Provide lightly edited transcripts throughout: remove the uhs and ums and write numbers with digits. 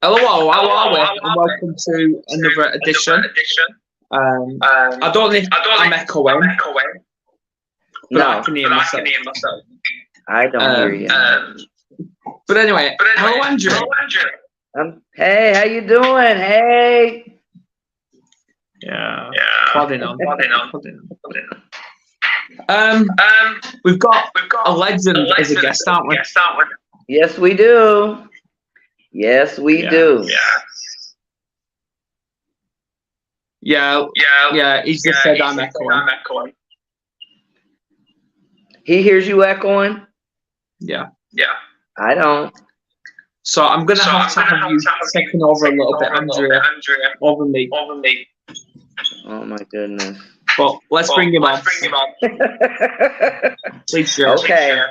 Hello, how are we? And welcome to another edition. I don't think I'm echoing, but I can hear myself. I don't hear you. But anyway, hello, Andrea. Hey, how you doing? Hey. Yeah. Plodding on. We've got a legend as a guest, aren't we? Yes, we do. Yes, we do. Yeah. He's just said I'm echoing. He hears you echoing? Yeah. I don't. So I'm gonna have to have you taking over a little bit, Andrea, over me. Oh my goodness. But let's bring him on. Please share. Okay.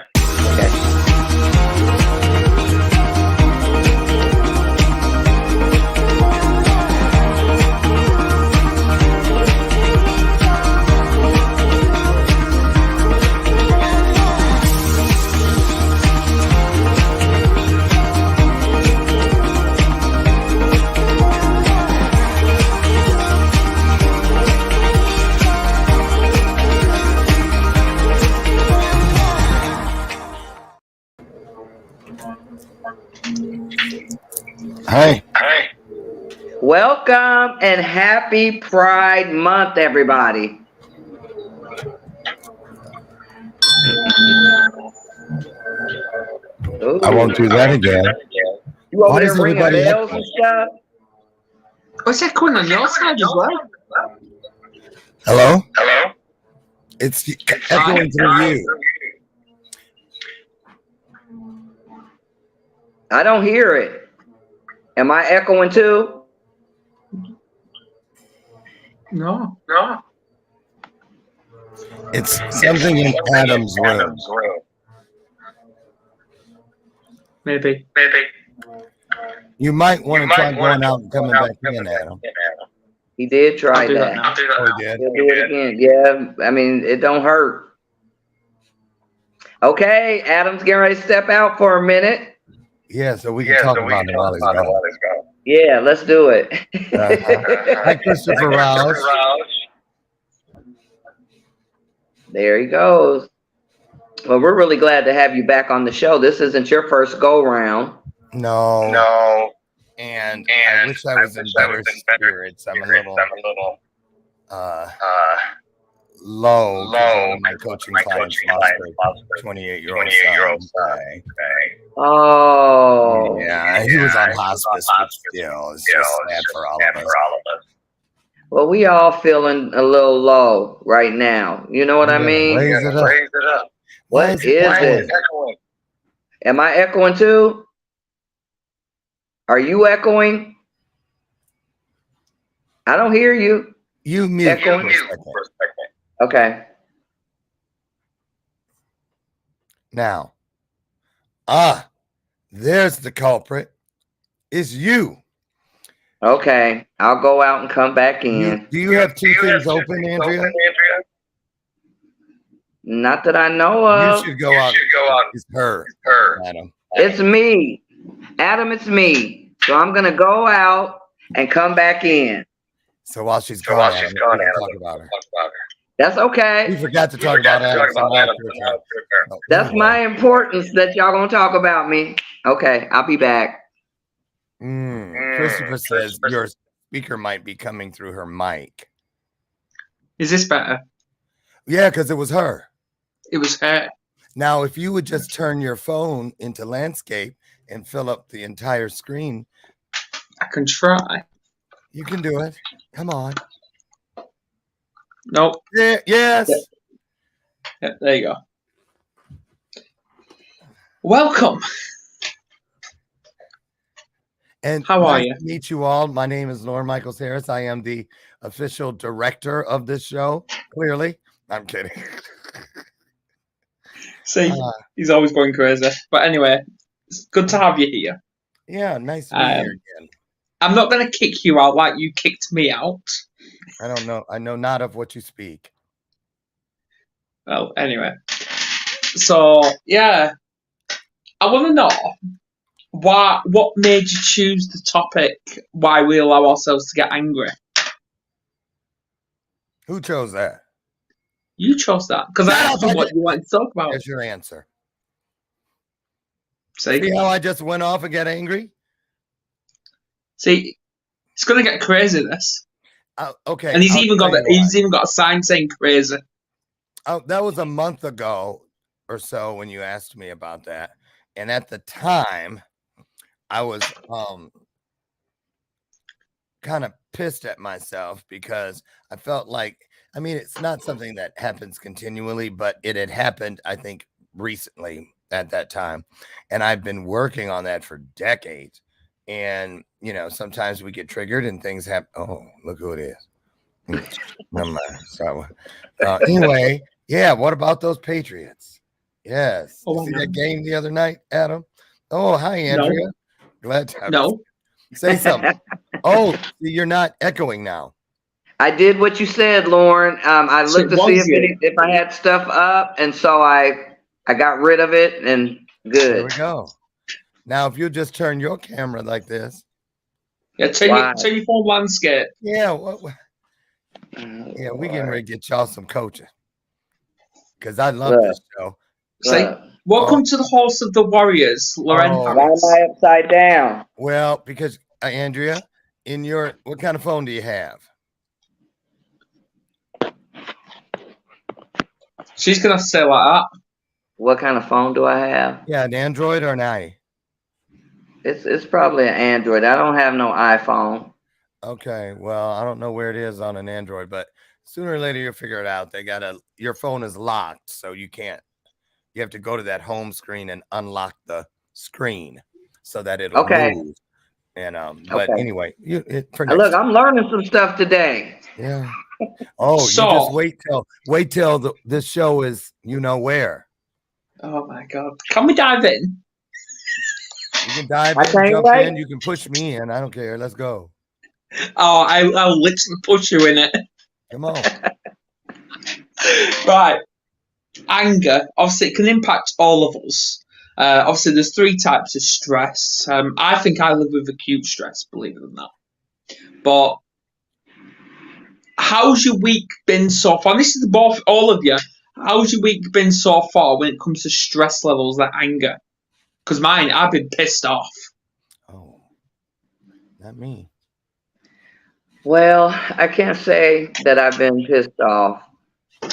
Hey. Welcome and happy Pride Month, everybody. Ooh. I won't do that again. You over there ringing bells and stuff? What's echoing on your side as well? Hello? It's echoing through you. I don't hear it. Am I echoing too? No. It's something in Adam's room. Maybe. You might want to try going out and coming back in, Adam. He did try I'll that. now. Oh, he did? He'll do it again. Yeah, I mean, it don't hurt. Okay, Adam's getting ready to step out for a minute. Yeah, so we can talk about it while he's gone. Yeah, let's do it. Hi, Christopher Rouse. There he goes. Well, we're really glad to have you back on the show. This isn't your first go-round. No. And I wish I was in better spirits. I'm a little low because one of my coaching clients lost her 28-year-old son today. Oh. Yeah, he was on hospice, but still, it's just sad for all of us. Well, we all feeling a little low right now. You know what I mean? Raise it up. What is it? Am I echoing too? Are you echoing? I don't hear you. You mute Echoing? for a second. Okay. Now, there's the culprit. It's you. Okay, I'll go out and come back in. Do you have two things open, Andrea? Not that I know of. You should go out. It's her, Adam. It's me. Adam, it's me. So I'm going to go out and come back in. So while she's gone, Adam, talk about her. That's okay. We forgot to talk about Adam. That's my importance that y'all going to talk about me. Okay, I'll be back. Christopher says your speaker might be coming through her mic. Is this better? Yeah, because it was her. It was her. Now, if you would just turn your phone into landscape and fill up the entire screen. I can try. You can do it. Come on. Nope. Yeah, yes. Yeah, there you go. Welcome. And how are you? Nice to meet you all. My name is Loren Michael Harris. I am the official director of this show. Clearly, I'm kidding. See, he's always going crazy. But anyway, it's good to have you here. Yeah, nice to be here again. I'm not going to kick you out like you kicked me out. I don't know. I know not of what you speak. Well, anyway. So, yeah. I want to know What made you choose the topic? Why we allow ourselves to get angry? Who chose that? You chose that because I asked you what you wanted to talk about. There's your answer. See how I just went off and got angry? See, it's gonna get crazy. This. Okay. And he's even got a sign saying crazy. Oh, that was a month ago or so when you asked me about that, and at the time, I was kind of pissed at myself because I felt like, I mean, it's not something that happens continually, but it had happened, I think, recently at that time. And I've been working on that for decades. And, you know, sometimes we get triggered and things happen. Oh, look who it is. Never mind. So, anyway, yeah, what about those Patriots? Yes. Oh, see that game the other night, Adam? Oh, hi, Andrea. No. Glad to have No. you. Say something. Oh, you're not echoing now. I did what you said, Loren. I So looked to see if I had stuff up, and so I got rid of it, and good. There we go. Now, if you just turn your camera like this. Yeah, turn your phone landscape. Yeah. Yeah, we getting ready to get y'all some coaching. Because I love this show. Welcome to the Horse of the Warriors, Loren Harris. Why am I upside down? Well, because, Andrea, what kind of phone do you have? She's going to have to say like that. What kind of phone do I have? Yeah, an Android or an i? It's probably an Android. I don't have no iPhone. Okay, well, I don't know where it is on an Android, but sooner or later you'll figure it out. Your phone is locked, so you can't. You have to go to that home screen and unlock the screen so that it'll move. And but anyway, look, I'm learning some stuff today. Yeah. Oh, you just wait till this show is where. Oh my God! Can we dive in? You can dive in, jump in. You can push me in. I don't care. Let's go. Oh, I'll literally push you in it. Come on. Right. Anger, obviously, it can impact all of us. Obviously, there's 3 types of stress. I think I live with acute stress, believe it or not. But how's your week been so far? And this is all of you. How's your week been so far when it comes to stress levels, like anger? Because mine, I've been pissed off. Oh, not me. Well, I can't say that I've been pissed off,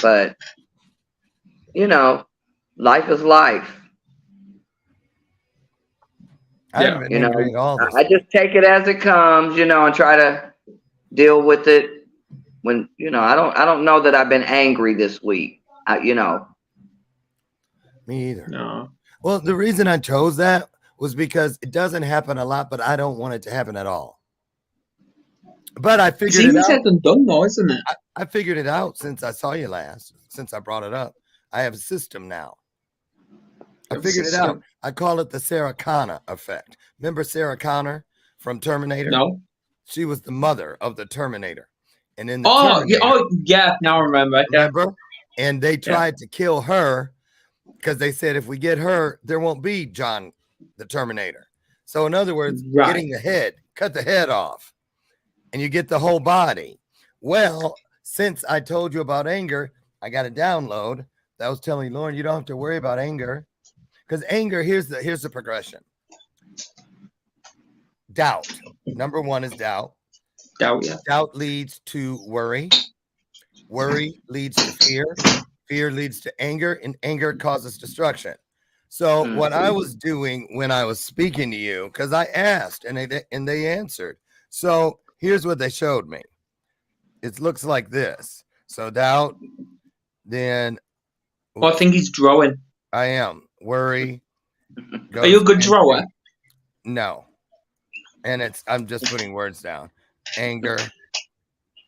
but life is life. Yeah. I just take it as it comes, and try to deal with it. When I don't know that I've been angry this week. Me either. No. Well, the reason I chose that was because it doesn't happen a lot, but I don't want it to happen at all. But I figured it out. It's said and done, though, isn't it? I figured it out since I saw you last. Since I brought it up, I have a system now. I figured it out. I call it the Sarah Connor effect. Remember Sarah Connor from Terminator? No. She was the mother of the Terminator. And in the now I remember. Remember? And they tried to kill her because they said if we get her, there won't be John the Terminator. So in other words, getting the head, cut the head off, and you get the whole body. Well, since I told you about anger, I got a download that was telling Loren, you don't have to worry about anger. Because anger, here's the progression. Doubt. Number 1 is doubt. Doubt, yeah. Doubt leads to worry. Worry leads to fear. Fear leads to anger, and anger causes destruction. So what I was doing when I was speaking to you, because I asked and they answered. So here's what they showed me. It looks like this. So doubt, then. Well, I think he's drawing. I am. Worry. Are you a good drawer? No. And I'm just putting words down. Anger.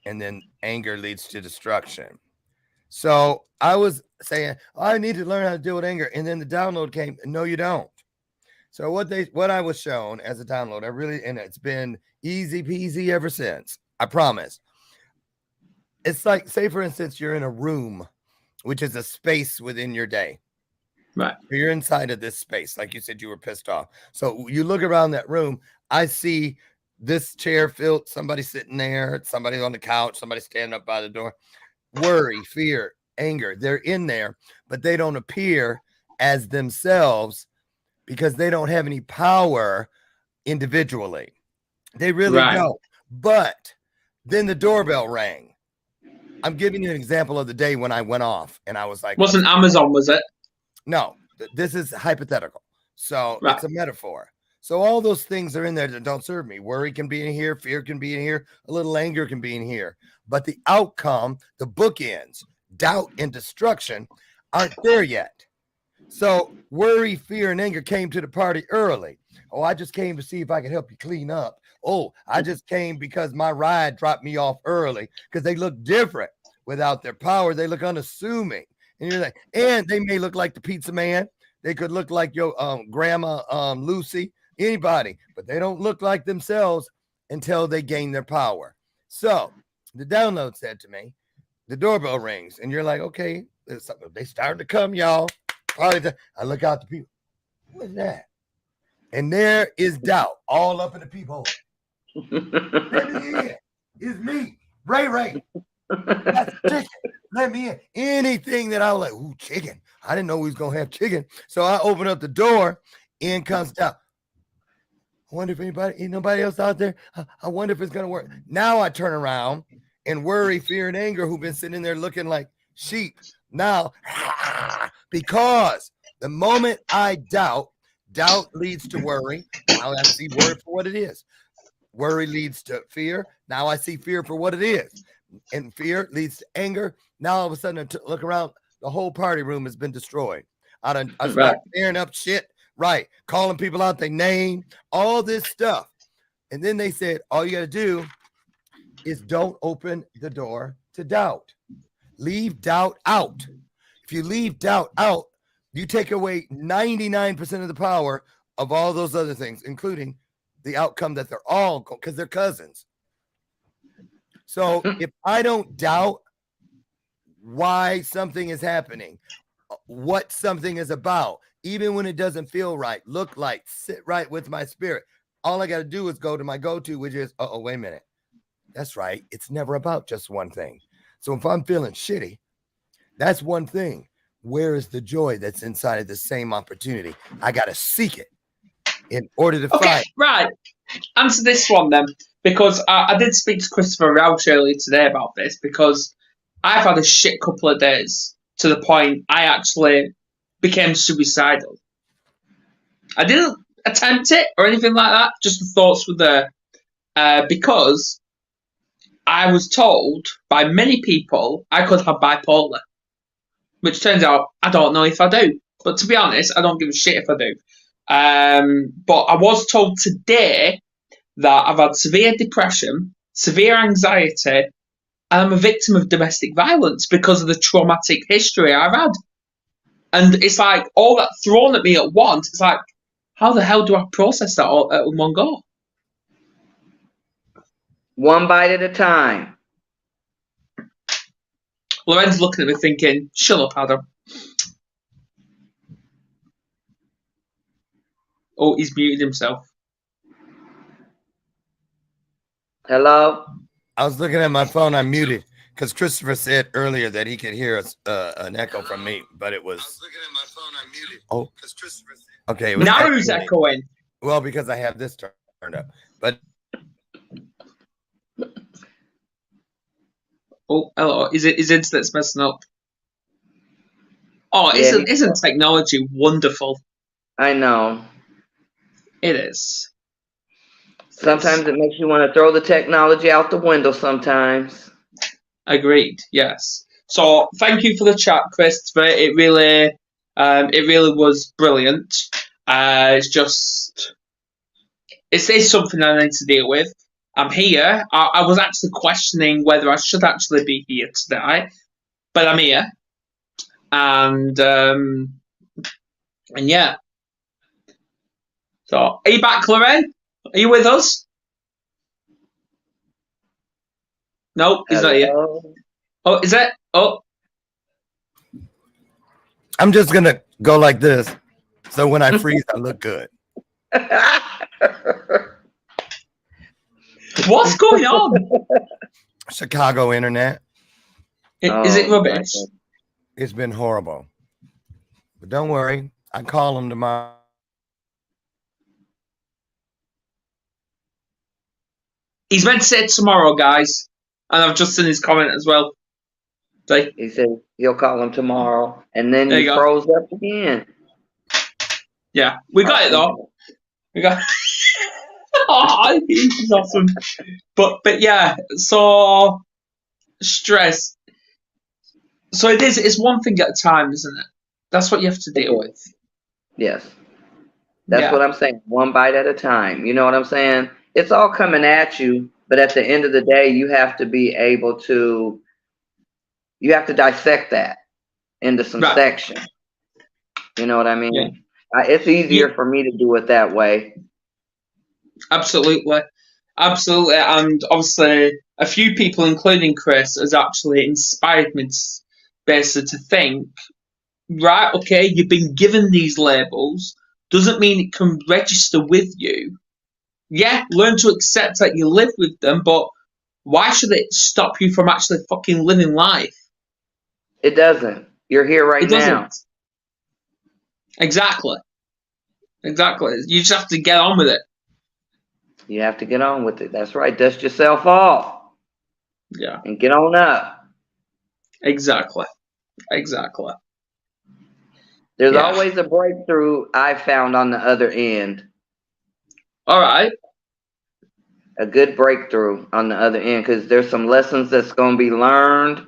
And then anger leads to destruction. So I was saying, I need to learn how to deal with anger. And then the download came. No, you don't. So what I was shown as a download, and it's been easy peasy ever since. I promise. It's like, say, for instance, you're in a room, which is a space within your day. Right. You're inside of this space. Like you said, you were pissed off. So you look around that room. I see this chair filled, somebody sitting there, somebody on the couch, somebody standing up by the door. Worry, fear, anger. They're in there, but they don't appear as themselves because they don't have any power individually. They really don't. But then the doorbell rang. I'm giving you an example of the day when I went off and I was like, wasn't Amazon, was it? No, this is hypothetical. So it's a metaphor. So all those things are in there that don't serve me. Worry can be in here. Fear can be in here. A little anger can be in here. But the outcome, the bookends, doubt and destruction aren't there yet. So worry, fear, and anger came to the party early. Oh, I just came to see if I could help you clean up. Oh, I just came because my ride dropped me off early because they look different without their power. They look unassuming. And you're like, and they may look like the pizza man. They could look like your grandma, Lucy, anybody, but they don't look like themselves until they gain their power. So the download said to me, the doorbell rings, and you're like, okay, they starting to come, y'all. Probably I look out the people. What's that? And there is doubt all up in the peephole. Let me in. It's me, Ray. That's chicken. Let me in. Anything that I was like, ooh, chicken. I didn't know we was gonna have chicken. So I open up the door, in comes doubt. I wonder if ain't nobody else out there. I wonder if it's gonna work. Now I turn around and worry, fear, and anger, who've been sitting there looking like sheep. Now, because the moment I doubt leads to worry. Now I see worry for what it is. Worry leads to fear. Now I see fear for what it is. And fear leads to anger. Now all of a sudden, I look around, the whole party room has been destroyed. I start tearing up shit, calling people out their name, all this stuff. And then they said, all you got to do is don't open the door to doubt. Leave doubt out. If you leave doubt out, you take away 99% of the power of all those other things, including the outcome that they're all, because they're cousins. So if I don't doubt why something is happening, what something is about, even when it doesn't feel right, look like, sit right with my spirit, all I got to do is go to my go-to, which is, wait a minute. That's right. It's never about just one thing. So if I'm feeling shitty, that's one thing. Where is the joy that's inside of the same opportunity? I got to seek it in order to find. Right. Answer this one then, because I did speak to Christopher Rauch earlier today about this, because I've had a shit couple of days to the point I actually became suicidal. I didn't attempt it or anything like that. Just the thoughts were there because I was told by many people I could have bipolar, which turns out I don't know if I do. But to be honest, I don't give a shit if I do. But I was told today that I've had severe depression, severe anxiety, and I'm a victim of domestic violence because of the traumatic history I've had. And it's like all that thrown at me at once. It's like, how the hell do I process that all at one go? One bite at a time. Loren's looking at me thinking, shut up, Adam. Oh, he's muted himself. Hello? I was looking at my phone. I'm muted because Christopher said earlier that he could hear an echo from me, but it was. I was looking at my phone. I'm muted. Oh, because Christopher said. Okay. Now who's echoing? Well, because I have this turned up, but. Oh, hello. Is internet's messing up? Oh, isn't technology wonderful? I know. It is. Sometimes it makes you want to throw the technology out the window sometimes. Agreed, yes. So thank you for the chat, Christopher. It really was brilliant. It's something I need to deal with. I'm here. I was actually questioning whether I should actually be here today, but I'm here. And yeah. So are you back, Loren? Are you with us? No, he's not here. Oh, is it? Oh. I'm just going to go like this. So when I freeze, I look good. What's going on? Chicago internet. Is it rubbish? It's been horrible. But don't worry. I call them tomorrow. He's meant to say it tomorrow, guys. And I've just seen his comment as well. So, He said he'll call him tomorrow, and then There he you go. froze up again. yeah, we got it though. We got. Oh, he's awesome. But yeah, so stress. So it is. It's one thing at a time, isn't it? That's what you have to deal with. Yes. That's Yeah. what I'm saying. One bite at a time. You know what I'm saying? It's all coming at you, but at the end of the day, you have to be able to, you have to dissect that into some Right. sections. You know what I mean? Yeah. It's easier for me to do it that way. Absolutely. Absolutely. And obviously, a few people, including Chris, has actually inspired me basically to think, right, okay, you've been given these labels, doesn't mean it can register with you. Yeah, learn to accept that you live with them, but why should it stop you from actually fucking living life? It doesn't. You're here right It doesn't. now. Exactly. Exactly. You just have to get on with it. You have to get on with it. That's right. Dust yourself off Yeah. and get on up. Exactly. Exactly. There's Yeah. always a breakthrough I found on the other end. All right. A good breakthrough on the other end, because there's some lessons that's going to be learned.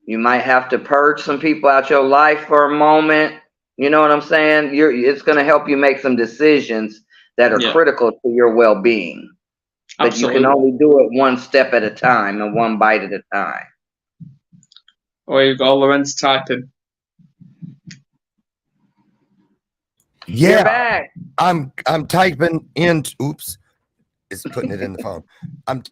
You might have to purge some people out your life for a moment. You know what I'm saying? It's going to help you make some decisions that are Yeah. critical to your well-being. But Absolutely. you can only do it one step at a time and one bite at a time. Oh, you got Loren's typing. You're Yeah, back. I'm typing in. Oops, it's putting it in the phone. And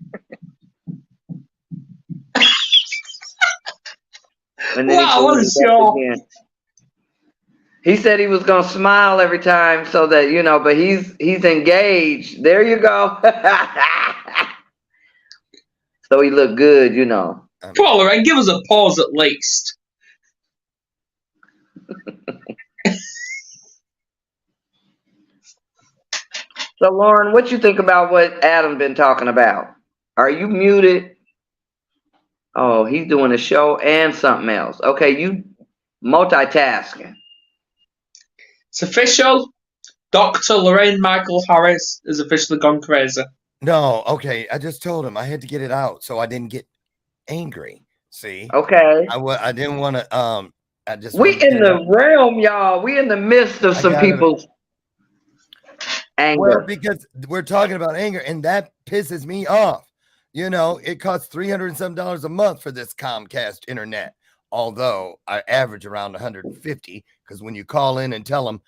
then Wow, what a he show. again. He said he was gonna smile every time so that but he's engaged. There you go. So he looked good, Come on, Loren, give us a pause at least. So Loren, what you think about what Adam been talking about? Are you muted? Oh, he's doing a show and something else. Okay, you multitasking. It's official. Dr. Loren Michael Harris has officially gone crazy. No, okay. I just told him I had to get it out so I didn't get angry. See? Okay. I didn't want to I just We wanted to in get it the out. realm, y'all. We in the midst of some people's anger. Well, because we're talking about anger, and that pisses me off. It costs $300 and some a month for this Comcast internet. Although I average around 150, because when you call in and tell them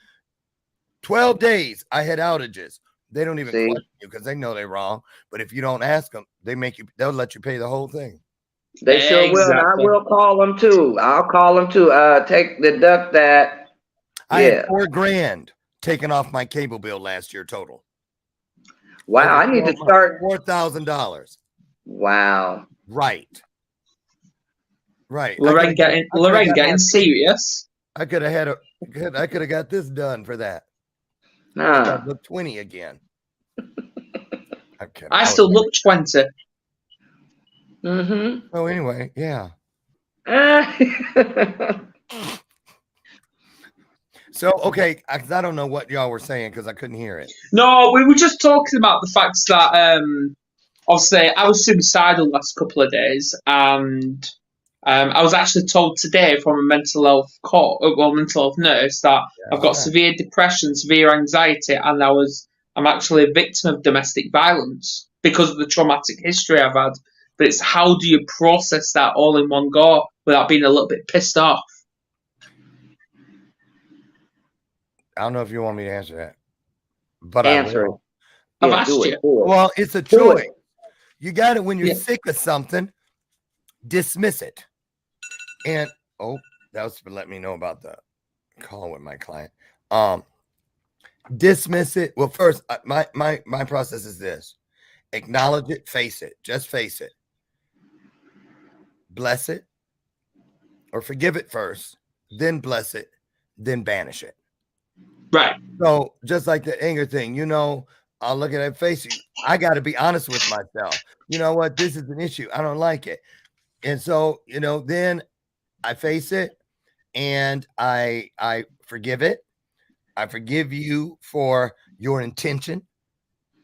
12 days I had outages, they don't even question you because they know they're wrong. But if you don't ask them, they'll let you pay the whole thing. They sure will, and I will call them too. I'll call them too. Deduct that. I had $4,000 taken off my cable bill last year total. Wow, I need to start $4,000. Wow. Right. Loren getting serious. I could have got this done for that. Nah. Look 20 again. I still look 20. Mm-hmm. Oh, anyway, yeah. So, okay, I don't know what y'all were saying because I couldn't hear it. No, we were just talking about the fact that obviously I was suicidal the last couple of days, and I was actually told today from a mental health nurse that I've got severe depression, severe anxiety, and I'm actually a victim of domestic violence because of the traumatic history I've had. But it's how do you process that all in one go without being a little bit pissed off? I don't know if you want me to answer that, but answer it. I've asked you. Well, it's a choice. You got it when you're sick of something. Dismiss it. And that was to let me know about the call with my client. Dismiss it. Well, first, my process is this: acknowledge it, face it, just face it, bless it, or forgive it first, then bless it, then banish it. Right. So just like the anger thing, you know, I'll look at that face. I got to be honest with myself. You know what? This is an issue. I don't like it. And so, you know, then I face it and I forgive it. I forgive you for your intention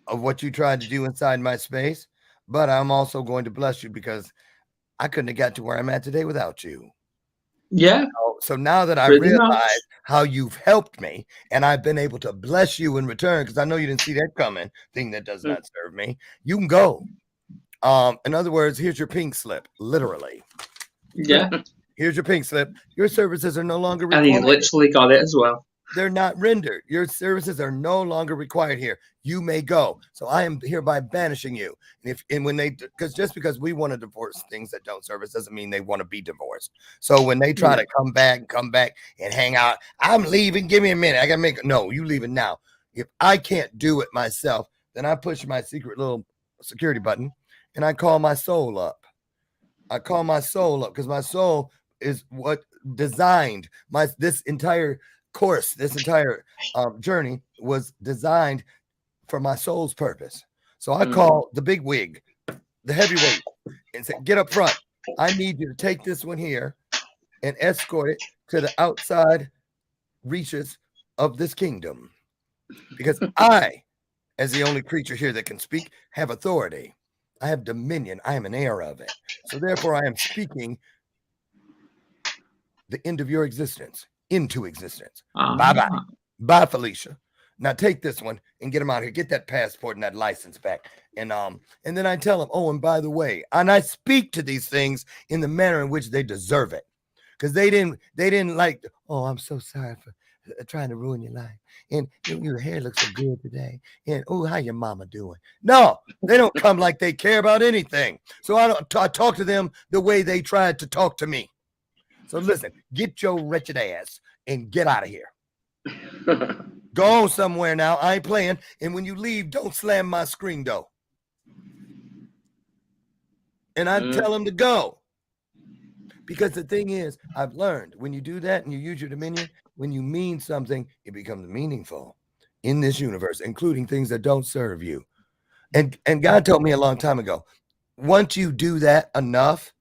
of what you tried to do inside my space, but I'm also going to bless you because I couldn't have got to where I'm at today without you. Yeah. So now that I Pretty realize much. how you've helped me and I've been able to bless you in return, because I know you didn't see that coming, thing that does not serve me, you can go. In other words, here's your pink slip, literally. Yeah. Here's your pink slip. Your services are no longer And required. he literally got it as well. They're not rendered. Your services are no longer required here. You may go. So I am hereby banishing you. Because just because we want to divorce things that don't serve us doesn't mean they want to be divorced. So when they try to come back and hang out, I'm leaving. Give me a minute. I gotta no, you leaving now. If I can't do it myself, then I push my secret little security button and I call my soul up. I call my soul up because my soul is what designed this entire course, this entire journey was designed for my soul's purpose. So I call the big wig, the heavyweight, and say, get up front. I need you to take this one here and escort it to the outside reaches of this kingdom. Because I, as the only creature here that can speak, have authority. I have dominion. I am an heir of it. So therefore, I am speaking the end of your existence into existence. Bye-bye. Bye, Felicia. Now take this one and get him out here. Get that passport and that license back. And then I tell him, oh, and by the way, and I speak to these things in the manner in which they deserve it. Because they didn't like, oh, I'm so sorry for trying to ruin your life. And your hair looks so good today. And oh, how your mama doing? No, they don't come like they care about anything. So I talk to them the way they tried to talk to me. So listen, get your wretched ass and get out of here. Go on somewhere now. I ain't playing. And when you leave, don't slam my screen door. And I tell them to go. Because the thing is, I've learned when you do that and you use your dominion, when you mean something, it becomes meaningful in this universe, including things that don't serve you. And God told me a long time ago, once you do that enough,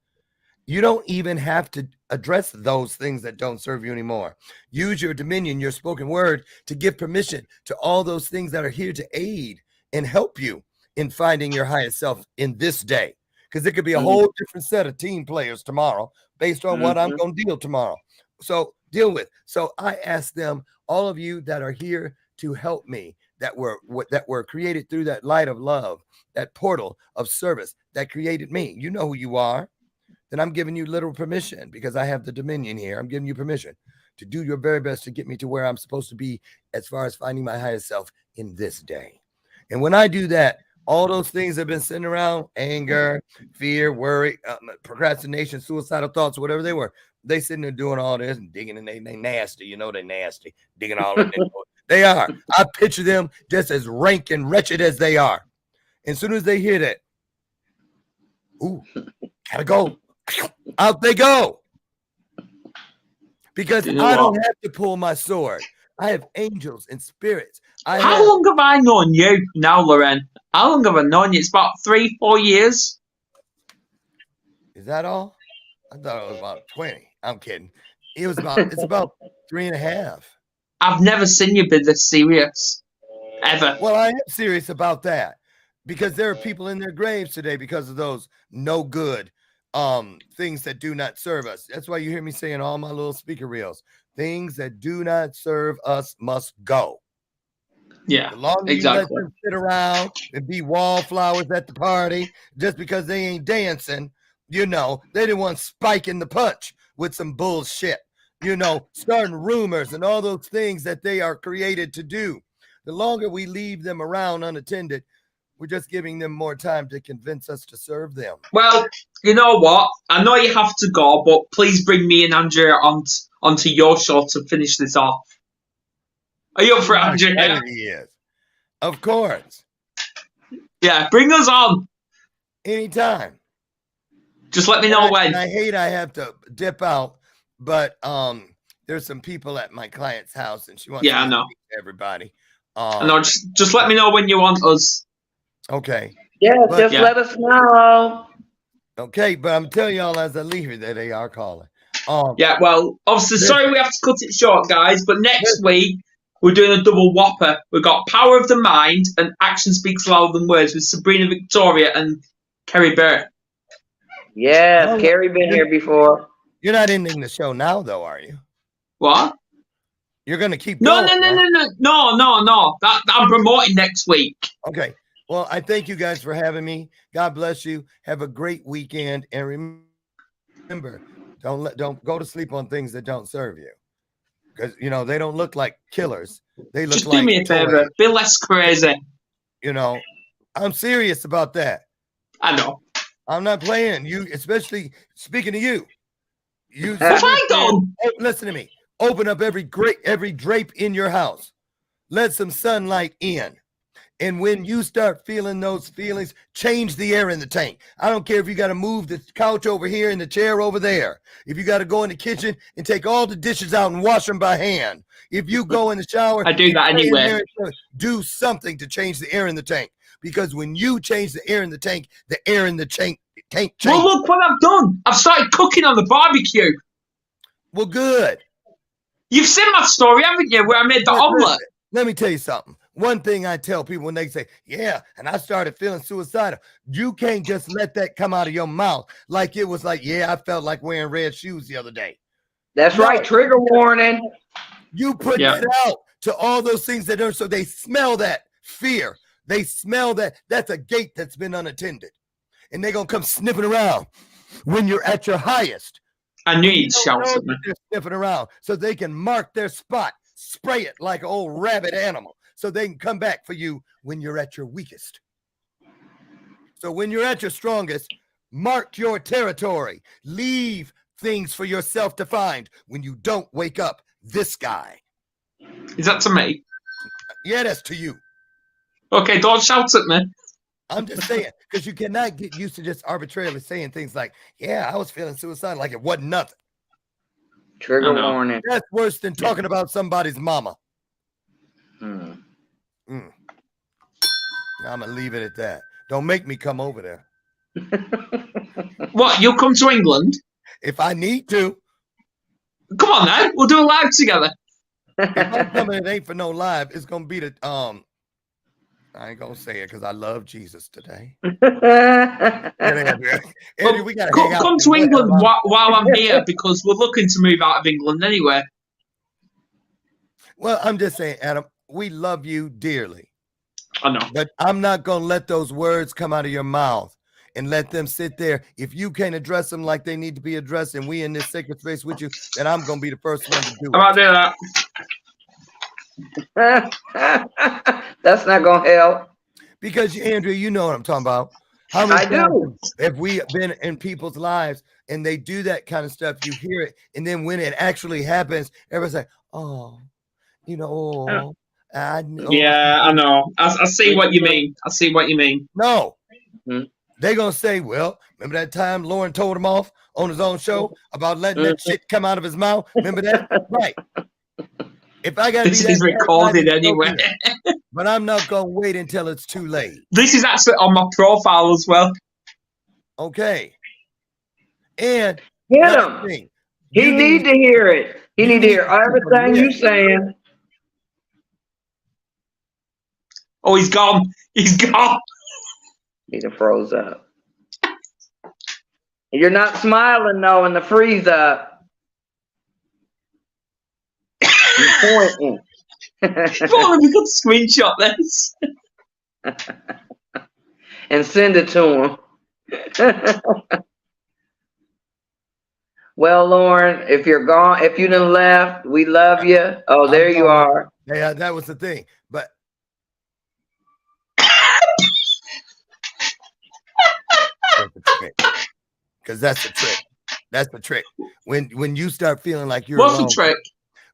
you don't even have to address those things that don't serve you anymore. Use your dominion, your spoken word, to give permission to all those things that are here to aid and help you in finding your highest self in this day. Because it could be a whole different set of team players tomorrow based on what I'm going to deal tomorrow. So deal with. So I ask them, all of you that are here to help me, that were created through that light of love, that portal of service that created me. You know who you are. Then I'm giving you literal permission because I have the dominion here. I'm giving you permission to do your very best to get me to where I'm supposed to be as far as finding my highest self in this day. And when I do that, all those things that have been sitting around, anger, fear, worry, procrastination, suicidal thoughts, whatever they were, they sitting there doing all this and digging, and they nasty. You know they nasty, digging all in. They are. I picture them just as rank and wretched as they are. And as soon as they hear that, ooh, gotta go. Out they go. Because I don't have to pull my sword. I have angels and spirits. How long have I known you now, Loren? How long have I known you? It's about 3-4 years. Is that all? I thought it was about 20. I'm kidding. It's about 3.5. I've never seen you be this serious. Ever. Well, I am serious about that. Because there are people in their graves today because of those no good things that do not serve us. That's why you hear me saying all my little speaker reels. Things that do not serve us must go. Yeah, the longer exactly. You let them sit around and be wallflowers at the party just because they ain't dancing, you know, they didn't want spiking the punch with some bullshit, you know, starting rumors and all those things that they are created to do. The longer we leave them around unattended, We're just giving them more time to convince us to serve them. Well, you know what? I know you have to go, but please bring me and Andrea onto your show to finish this off. Are you up for it, Andrea? He is. Of course. Yeah, bring us on. Anytime. Just let me know when. I hate I have to dip out, but there's some people at my client's house, and she wants I know. To speak to everybody. I know. Just let me know when you want us. Okay. Yeah, just let us know. Okay, but I'm telling y'all as I leave here that they are calling. Yeah, well, obviously, sorry we have to cut it short, guys, but next week we're doing a double whopper. We've got Power of the Mind and Action Speaks Louder Than Words with Sabrina Victoria and Kerry Burr. Yes, Kerry been here before. You're not ending the show now, though, are you? What? You're going to keep going? No. That I'm promoting next week. Okay. Well, I thank you guys for having me. God bless you. Have a great weekend. And remember, don't go to sleep on things that don't serve you. Because, they don't look like killers. They look Just like do me a favor. Be less crazy. I'm serious about that. I know. I'm not playing. You, especially speaking to you. What have I done? Listen to me. Open up every drape in your house. Let some sunlight in. And when you start feeling those feelings, change the air in the tank. I don't care if you got to move the couch over here and the chair over there. If you got to go in the kitchen and take all the dishes out and wash them by hand. If you go in the shower, I do that anyway. Do something to change the air in the tank. Because when you change the air in the air in the tank changes. Well, look what I've done. I've started cooking on the barbecue. Well, good. You've seen my story, haven't you, where I made the omelet? Let me tell you something. One thing I tell people when they say, yeah, and I started feeling suicidal, you can't just let that come out of your mouth like it was like, yeah, I felt like wearing red shoes the other day. That's right. Trigger warning. You put it out to all those things that are, so they smell that fear. They smell that. That's a gate that's been unattended. And they're going to come sniffing around when you're at your highest. I knew you'd shout at me. They're sniffing around so they can mark their spot, spray it like an old rabid animal. So they can come back for you when you're at your weakest. So when you're at your strongest, mark your territory. Leave things for yourself to find when you don't wake up this guy. Is that to me? Yeah, that's to you. Okay, don't shout at me. I'm just saying, because you cannot get used to just arbitrarily saying things like, yeah, I was feeling suicidal, like it wasn't nothing. Trigger warning. That's worse than talking about somebody's mama. I'm going to leave it at that. Don't make me come over there. What, you'll come to England? If I need to. Come on now, we'll do a live together. If I'm coming, it ain't for no live. It's going to be the, I ain't going to say it because I love Jesus today. Andrew, we got to hang out. Come to England while I'm here because we're looking to move out of England anyway. Well, I'm just saying, Adam, we love you dearly. I know. But I'm not going to let those words come out of your mouth and let them sit there. If you can't address them like they need to be addressed and we in this sacred space with you, then I'm going to be the first one to do it. How about that? That's not going to help. Because, Andrea, you know what I'm talking about. How many times have we been in people's lives and they do that kind of stuff, you hear it, and then when it actually happens, everybody's like, oh, I know. I see what you mean. I see what you mean. No. They're going to say, well, remember that time Loren told him off on his own show about letting that shit come out of his mouth? Remember that? Right. If I got to be this is recorded anyway. But I'm not going to wait until it's too late. This is actually on my profile as well. Okay. And get him. He need to hear it. He need to hear everything you saying. Oh, he's gone. He's gone. He done froze up. You're not smiling though in the freeze up. You're pointing. Well, we could screenshot this and send it to him. Well, Loren, if you're gone, if you done left, we love you. Oh, there you are. Yeah, that was the thing. But the trick. Because that's the trick. That's the trick. When you start feeling like you're What's alone, the trick?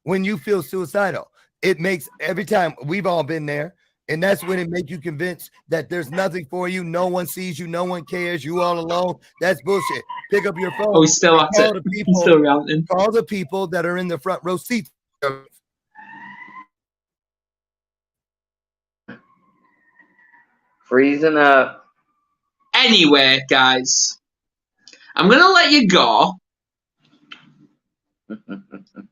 when you feel suicidal, it makes every time we've all been there. And that's when it makes you convinced that there's nothing for you. No one sees you. No one cares. You all alone. That's bullshit. Pick up your phone. Oh, he's still at Call it. the He's people. still ranting. Call the people that are in the front row seats. Freezing up. Anyway, guys, I'm going to let you go.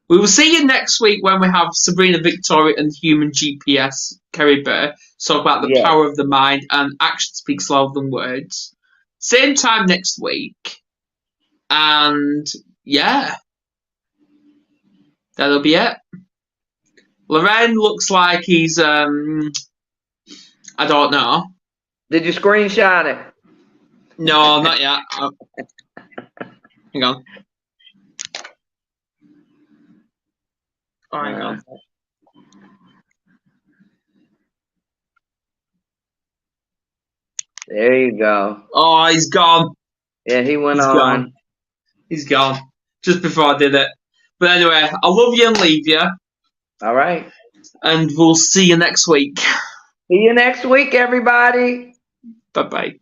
We will see you next week when we have Sabrina Victoria and Human GPS, Kerry Bear, talk about the power of the mind and action speaks louder than words. Same time next week. And yeah, that'll be it. Loren looks like he's, I don't know. Did you screenshot it? No, not yet. Hang on. Oh, hang on. There you go. Oh, he's gone. Yeah, he went He's on. gone. He's gone. Just before I did it. But anyway, I love you and leave you. All right. And we'll see you next week. See you next week, everybody. Bye-bye.